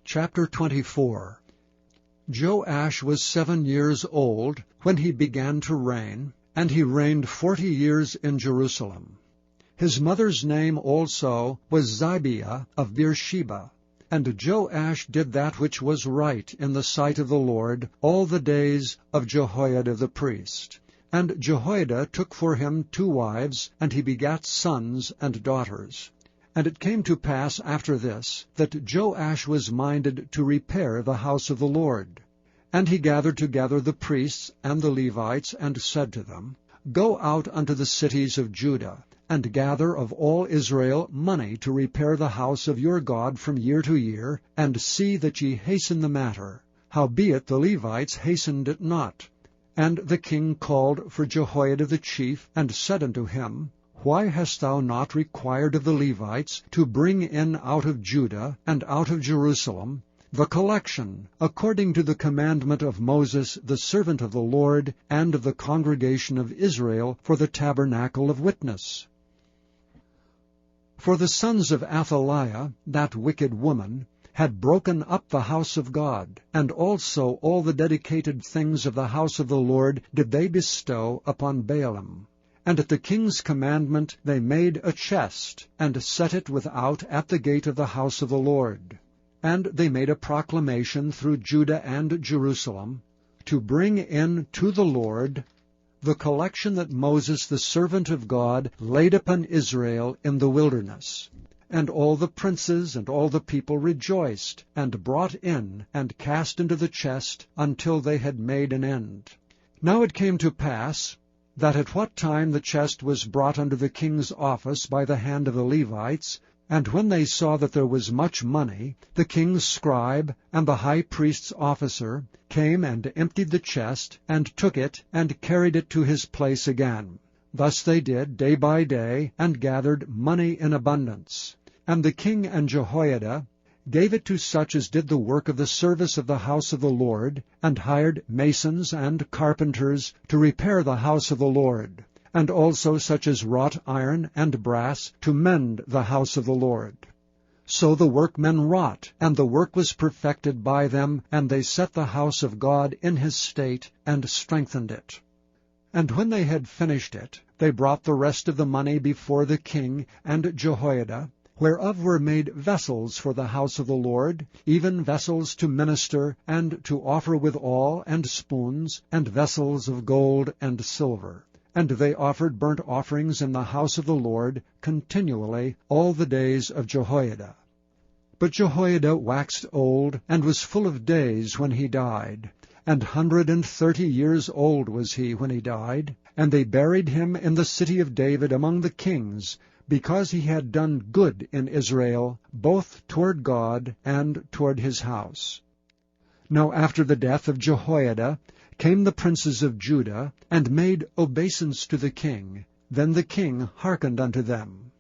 Chapter 24. Joash was 7 years old when he began to reign, and he reigned 40 years in Jerusalem. His mother's name also was Zibiah of Beersheba. And Joash did that which was right in the sight of the Lord all the days of Jehoiada the priest. And Jehoiada took for him 2 wives, and he begat sons and daughters. And it came to pass after this, that Joash was minded to repair the house of the Lord. And he gathered together the priests and the Levites, and said to them, Go out unto the cities of Judah, and gather of all Israel money to repair the house of your God from year to year, and see that ye hasten the matter. Howbeit the Levites hastened it not. And the king called for Jehoiada the chief, and said unto him, Why hast thou not required of the Levites to bring in out of Judah and out of Jerusalem the collection, according to the commandment of Moses the servant of the Lord, and of the congregation of Israel, for the tabernacle of witness? For the sons of Athaliah, that wicked woman, had broken up the house of God, and also all the dedicated things of the house of the Lord did they bestow upon Baalim. And at the king's commandment they made a chest, and set it without at the gate of the house of the Lord. And they made a proclamation through Judah and Jerusalem, to bring in to the Lord the collection that Moses the servant of God laid upon Israel in the wilderness. And all the princes and all the people rejoiced, and brought in, and cast into the chest, until they had made an end. Now it came to pass, that at what time the chest was brought unto the king's office by the hand of the Levites, and when they saw that there was much money, the king's scribe and the high priest's officer came and emptied the chest, and took it, and carried it to his place again. Thus they did day by day, and gathered money in abundance. And the king and Jehoiada gave it to such as did the work of the service of the house of the Lord, and hired masons and carpenters to repair the house of the Lord, and also such as wrought iron and brass to mend the house of the Lord. So the workmen wrought, and the work was perfected by them, and they set the house of God in his state, and strengthened it. And when they had finished it, they brought the rest of the money before the king and Jehoiada, whereof were made vessels for the house of the Lord, even vessels to minister, and to offer withal, and spoons, and vessels of gold and silver. And they offered burnt offerings in the house of the Lord continually all the days of Jehoiada. But Jehoiada waxed old, and was full of days when he died. 130 years old was he when he died, and they buried him in the city of David among the kings, because he had done good in Israel, both toward God and toward his house. Now after the death of Jehoiada came the princes of Judah, and made obeisance to the king. Then the king hearkened unto them.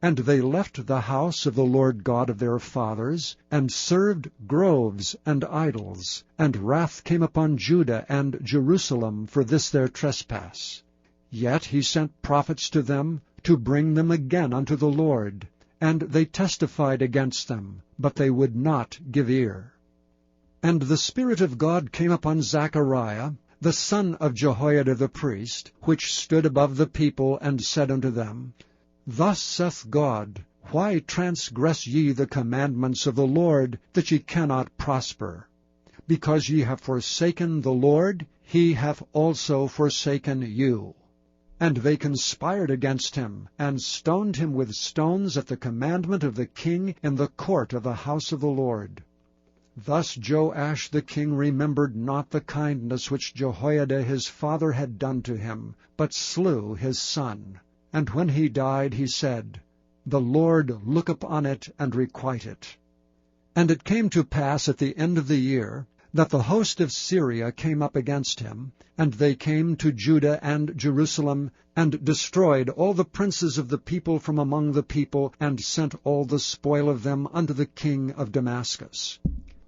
And they left the house of the Lord God of their fathers, and served groves and idols, and wrath came upon Judah and Jerusalem for this their trespass. Yet he sent prophets to them, to bring them again unto the Lord. And they testified against them, but they would not give ear. And the Spirit of God came upon Zechariah, the son of Jehoiada the priest, which stood above the people, and said unto them, Thus saith God, Why transgress ye the commandments of the Lord, that ye cannot prosper? Because ye have forsaken the Lord, he hath also forsaken you. And they conspired against him, and stoned him with stones at the commandment of the king in the court of the house of the Lord. Thus Joash the king remembered not the kindness which Jehoiada his father had done to him, but slew his son. And when he died, he said, The Lord look upon it, and requite it. And it came to pass at the end of the year, that the host of Syria came up against him, and they came to Judah and Jerusalem, and destroyed all the princes of the people from among the people, and sent all the spoil of them unto the king of Damascus.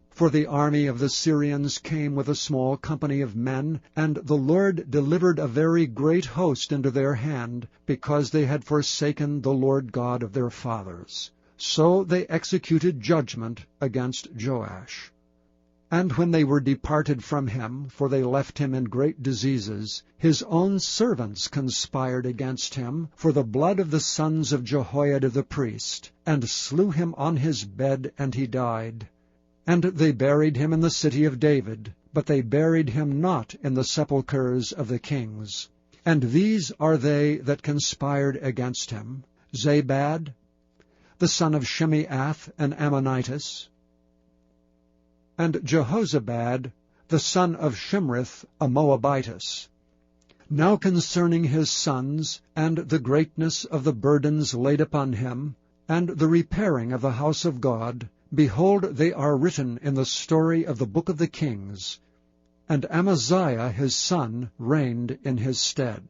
For the army of the Syrians came with a small company of men, and the Lord delivered a very great host into their hand, because they had forsaken the Lord God of their fathers. So they executed judgment against Joash. And when they were departed from him, for they left him in great diseases, his own servants conspired against him for the blood of the sons of Jehoiada the priest, and slew him on his bed, and he died. And they buried him in the city of David, but they buried him not in the sepulchres of the kings. And these are they that conspired against him: Zabad, the son of Shimeath, an Ammonitess, and Jehozabad, the son of Shimrith, a Moabitess. Now concerning his sons, and the greatness of the burdens laid upon him, and the repairing of the house of God, behold, they are written in the story of the book of the kings. And Amaziah his son reigned in his stead.